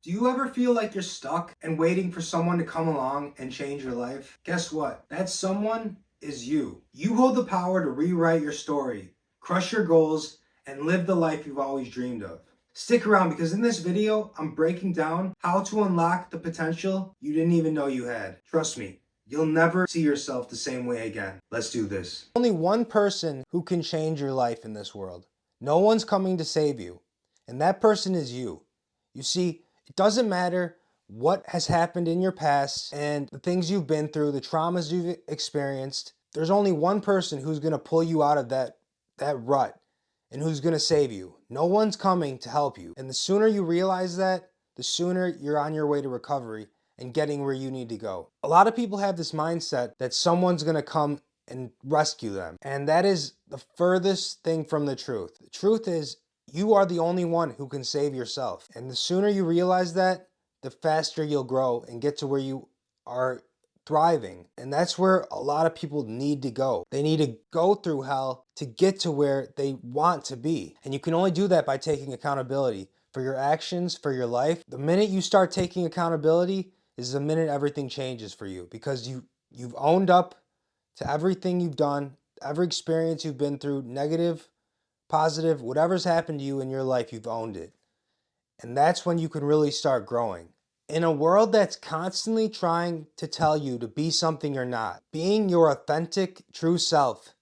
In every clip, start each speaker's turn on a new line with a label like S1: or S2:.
S1: Do you ever feel like you're stuck and waiting for someone to come along and change your life? Guess what? That someone is you. You hold the power to rewrite your story, crush your goals, and live the life you've always dreamed of. Stick around because in this video, I'm breaking down how to unlock the potential you didn't even know you had. Trust me, you'll never see yourself the same way again. Let's do this. Only one person who can change your life in this world. No one's coming to save you, and that person is you. You see, it doesn't matter what has happened in your past and the things you've been through, the traumas you've experienced. There's only one person who's going to pull you out of that rut and who's going to save you. No one's coming to help you. And the sooner you realize that, the sooner you're on your way to recovery and getting where you need to go. A lot of people have this mindset that someone's going to come and rescue them. And that is the furthest thing from the truth. The truth is, you are the only one who can save yourself. And the sooner you realize that, the faster you'll grow and get to where you are thriving. And that's where a lot of people need to go. They need to go through hell to get to where they want to be. And you can only do that by taking accountability for your actions, for your life. The minute you start taking accountability is the minute everything changes for you, because you've owned up to everything you've done, every experience you've been through, negative, positive, whatever's happened to you in your life, you've owned it. And that's when you can really start growing. In a world that's constantly trying to tell you to be something you're not, being your authentic, true self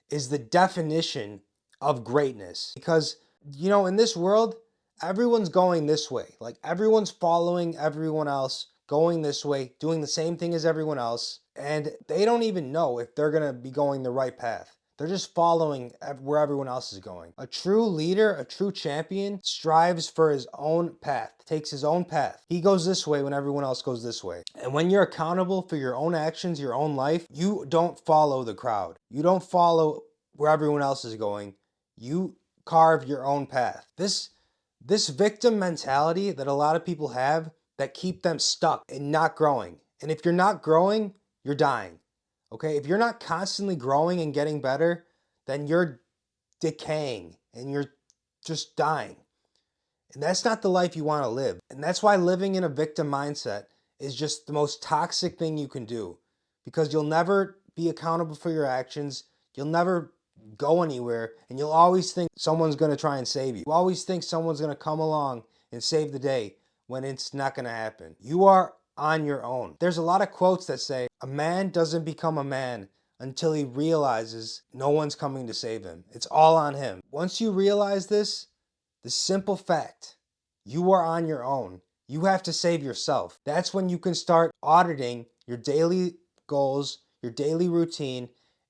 S1: is the definition of greatness. Because, in this world, everyone's going this way. Like, everyone's following everyone else, going this way, doing the same thing as everyone else, and they don't even know if they're gonna be going the right path. They're just following where everyone else is going. A true leader, a true champion, strives for his own path, takes his own path. He goes this way when everyone else goes this way. And when you're accountable for your own actions, your own life, you don't follow the crowd. You don't follow where everyone else is going. You carve your own path. This victim mentality that a lot of people have that keep them stuck and not growing. And if you're not growing, you're dying. Okay, if you're not constantly growing and getting better, then you're decaying and you're just dying. And that's not the life you want to live. And that's why living in a victim mindset is just the most toxic thing you can do, because you'll never be accountable for your actions. You'll never go anywhere, and you'll always think someone's going to try and save you. You always think someone's going to come along and save the day when it's not going to happen. You are on your own. There's a lot of quotes that say, a man doesn't become a man until he realizes no one's coming to save him. It's all on him. Once you realize this, the simple fact, you are on your own. You have to save yourself. That's when you can start auditing your daily goals, your daily routine,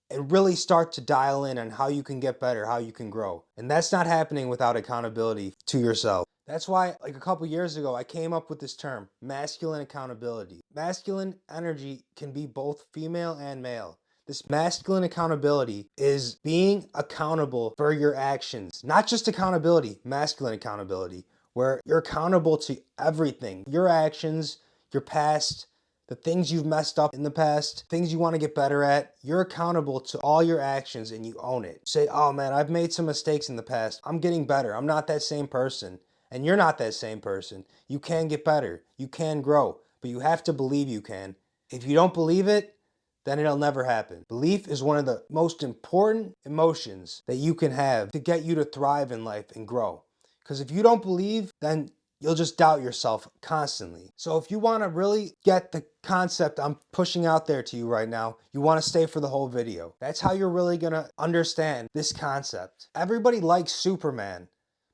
S1: and really start to dial in on how you can get better, how you can grow. And that's not happening without accountability to yourself. That's why, like a couple years ago, I came up with this term, masculine accountability. Masculine energy can be both female and male. This masculine accountability is being accountable for your actions. Not just accountability, masculine accountability, where you're accountable to everything. Your actions, your past, the things you've messed up in the past, things you want to get better at. You're accountable to all your actions and you own it. Say, oh man, I've made some mistakes in the past. I'm getting better. I'm not that same person. And you're not that same person. You can get better. You can grow. But you have to believe you can. If you don't believe it, then it'll never happen. Belief is one of the most important emotions that you can have to get you to thrive in life and grow. Because if you don't believe, then you'll just doubt yourself constantly. So if you want to really get the concept I'm pushing out there to you right now, you want to stay for the whole video. That's how you're really going to understand this concept. Everybody likes Superman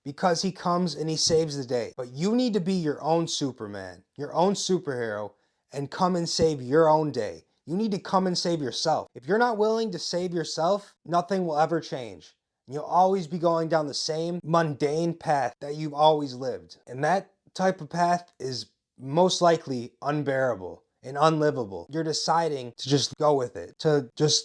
S1: because he comes and he saves the day. But you need to be your own Superman, your own superhero, and come and save your own day. You need to come and save yourself. If you're not willing to save yourself, nothing will ever change. You'll always be going down the same mundane path that you've always lived. And that type of path is most likely unbearable and unlivable. You're deciding to just go with it.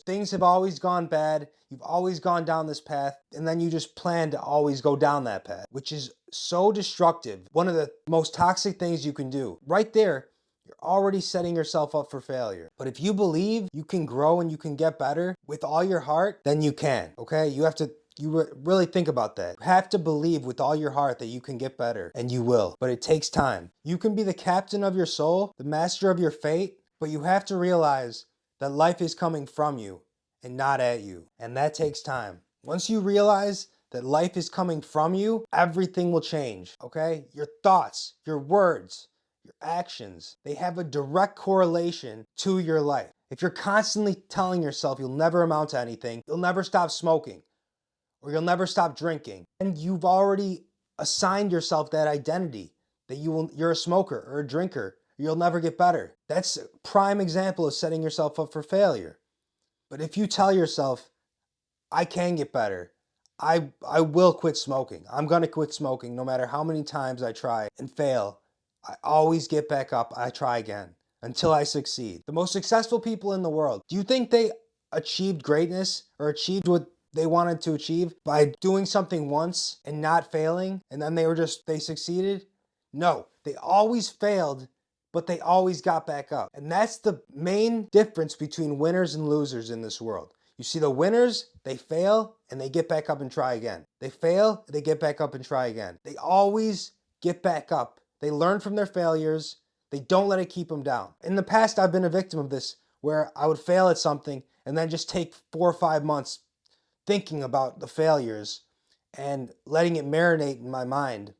S1: Things have always gone bad. You've always gone down this path. And then you just plan to always go down that path, which is so destructive. One of the most toxic things you can do. Right there, you're already setting yourself up for failure. But if you believe you can grow and you can get better with all your heart, then you can, okay? You have to you really think about that. You have to believe with all your heart that you can get better, and you will, but it takes time. You can be the captain of your soul, the master of your fate, but you have to realize that life is coming from you and not at you, and that takes time. Once you realize that life is coming from you, everything will change, okay? Your thoughts, your words, your actions, they have a direct correlation to your life. If you're constantly telling yourself you'll never amount to anything, you'll never stop smoking, or you'll never stop drinking, and you've already assigned yourself that identity that you're a smoker or a drinker, you'll never get better. That's a prime example of setting yourself up for failure. But if you tell yourself, I can get better, I will quit smoking, I'm gonna quit smoking no matter how many times I try and fail, I always get back up, I try again until I succeed. The most successful people in the world, do you think they achieved greatness or achieved what they wanted to achieve by doing something once and not failing, and then they succeeded? No, they always failed, but they always got back up. And that's the main difference between winners and losers in this world. You see, the winners, they fail and they get back up and try again. They fail, they get back up and try again. They always get back up. They learn from their failures. They don't let it keep them down. In the past, I've been a victim of this, where I would fail at something and then just take 4 or 5 months thinking about the failures and letting it marinate in my mind,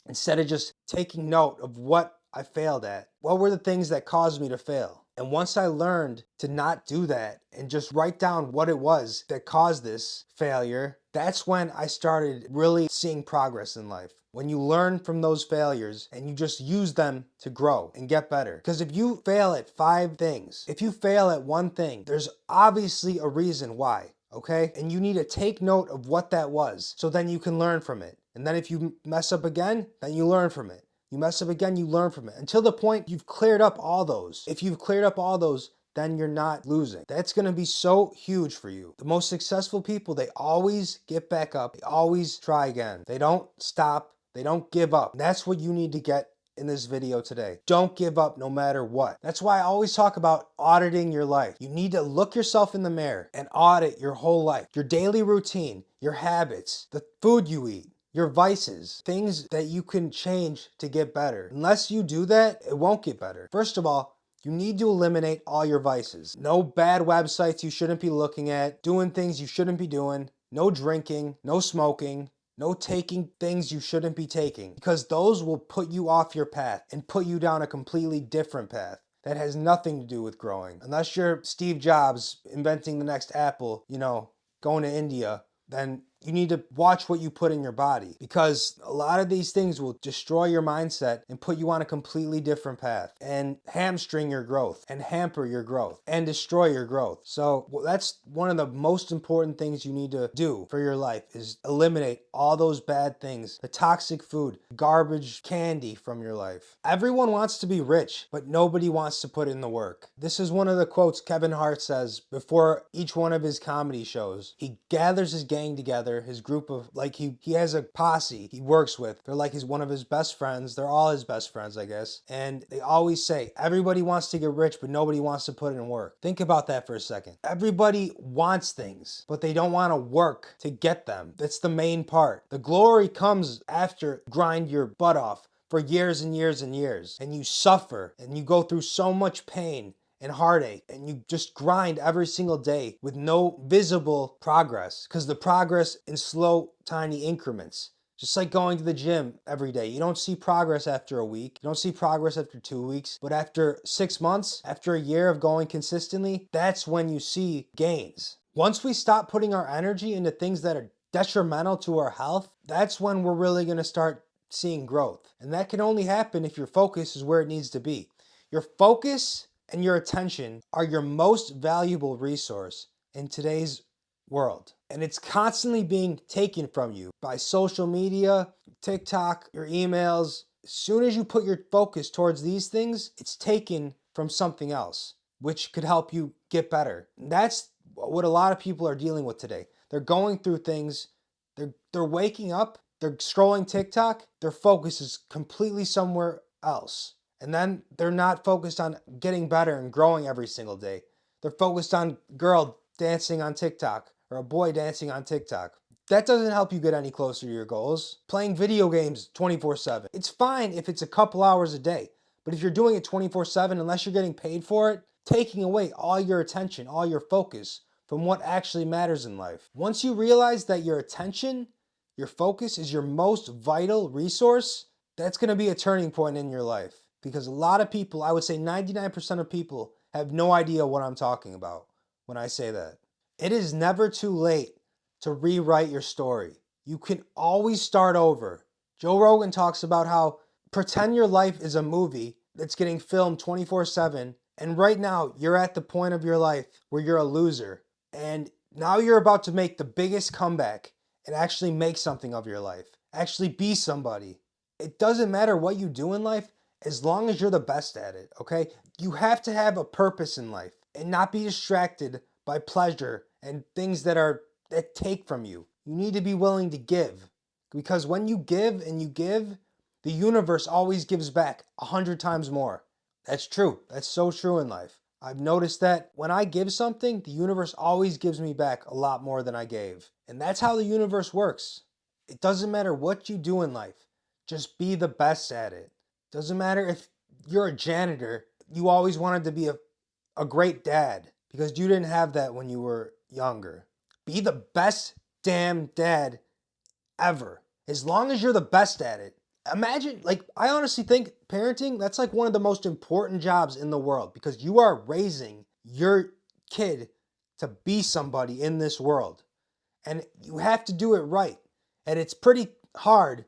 S1: instead of just taking note of what I failed at. What were the things that caused me to fail? And once I learned to not do that and just write down what it was that caused this failure, that's when I started really seeing progress in life. When you learn from those failures and you just use them to grow and get better. Because if you fail at 5 things, if you fail at one thing, there's obviously a reason why. Okay? And you need to take note of what that was, so then you can learn from it. And then if you mess up again, then you learn from it. You mess up again, you learn from it, until the point you've cleared up all those. If you've cleared up all those, then you're not losing. That's gonna be so huge for you. The most successful people, they always get back up. They always try again. They don't stop. They don't give up. That's what you need to get in this video today. Don't give up no matter what. That's why I always talk about auditing your life. You need to look yourself in the mirror and audit your whole life. Your daily routine, your habits, the food you eat, your vices, things that you can change to get better. Unless you do that, it won't get better. First of all, you need to eliminate all your vices. No bad websites you shouldn't be looking at, doing things you shouldn't be doing, no drinking, no smoking, no taking things you shouldn't be taking, because those will put you off your path and put you down a completely different path that has nothing to do with growing. Unless you're Steve Jobs inventing the next Apple, going to India, then you need to watch what you put in your body, because a lot of these things will destroy your mindset and put you on a completely different path and hamstring your growth and hamper your growth and destroy your growth. So that's one of the most important things you need to do for your life, is eliminate all those bad things, the toxic food, garbage, candy from your life. Everyone wants to be rich, but nobody wants to put in the work. This is one of the quotes Kevin Hart says before each one of his comedy shows. He gathers his gang together, his group of, he has a posse he works with. They're like one of his best friends. They're all his best friends, I guess. And they always say, everybody wants to get rich, but nobody wants to put in work. Think about that for a second. Everybody wants things, but they don't want to work to get them. That's the main part. The glory comes after grind your butt off for years and years and years, and you suffer and you go through so much pain and heartache, and you just grind every single day with no visible progress, because the progress in slow, tiny increments. Just like going to the gym every day. You don't see progress after a week. You don't see progress after 2 weeks. But after 6 months, after a year of going consistently, that's when you see gains. Once we stop putting our energy into things that are detrimental to our health, that's when we're really going to start seeing growth. And that can only happen if your focus is where it needs to be. Your focus and your attention are your most valuable resource in today's world. And it's constantly being taken from you by social media, TikTok, your emails. As soon as you put your focus towards these things, it's taken from something else, which could help you get better. And that's what a lot of people are dealing with today. They're going through things, they're waking up, they're scrolling TikTok, their focus is completely somewhere else. And then they're not focused on getting better and growing every single day. They're focused on a girl dancing on TikTok or a boy dancing on TikTok. That doesn't help you get any closer to your goals. Playing video games 24/7. It's fine if it's a couple hours a day, but if you're doing it 24/7, unless you're getting paid for it, taking away all your attention, all your focus from what actually matters in life. Once you realize that your attention, your focus is your most vital resource, that's going to be a turning point in your life. Because a lot of people, I would say 99% of people, have no idea what I'm talking about when I say that. It is never too late to rewrite your story. You can always start over. Joe Rogan talks about how pretend your life is a movie that's getting filmed 24/7, and right now you're at the point of your life where you're a loser, and now you're about to make the biggest comeback and actually make something of your life, actually be somebody. It doesn't matter what you do in life as long as you're the best at it, okay? You have to have a purpose in life and not be distracted by pleasure and things that take from you. You need to be willing to give, because when you give and you give, the universe always gives back 100 times more. That's true. That's so true in life. I've noticed that when I give something, the universe always gives me back a lot more than I gave. And that's how the universe works. It doesn't matter what you do in life. Just be the best at it. Doesn't matter if you're a janitor, you always wanted to be a great dad because you didn't have that when you were younger. Be the best damn dad ever. As long as you're the best at it. Imagine, I honestly think parenting, that's like one of the most important jobs in the world because you are raising your kid to be somebody in this world. And you have to do it right. And it's pretty hard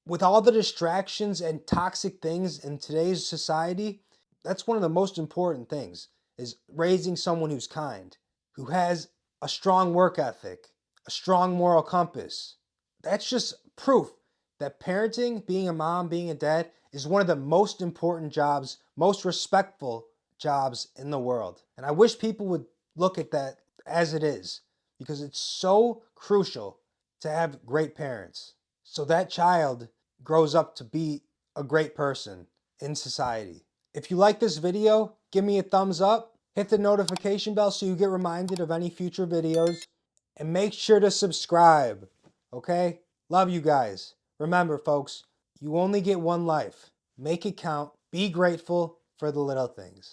S1: with all the distractions and toxic things in today's society. That's one of the most important things, is raising someone who's kind, who has a strong work ethic, a strong moral compass. That's just proof that parenting, being a mom, being a dad, is one of the most important jobs, most respectful jobs in the world. And I wish people would look at that as it is, because it's so crucial to have great parents. So that child grows up to be a great person in society. If you like this video, give me a thumbs up, hit the notification bell so you get reminded of any future videos, and make sure to subscribe, okay? Love you guys. Remember, folks, you only get one life. Make it count. Be grateful for the little things.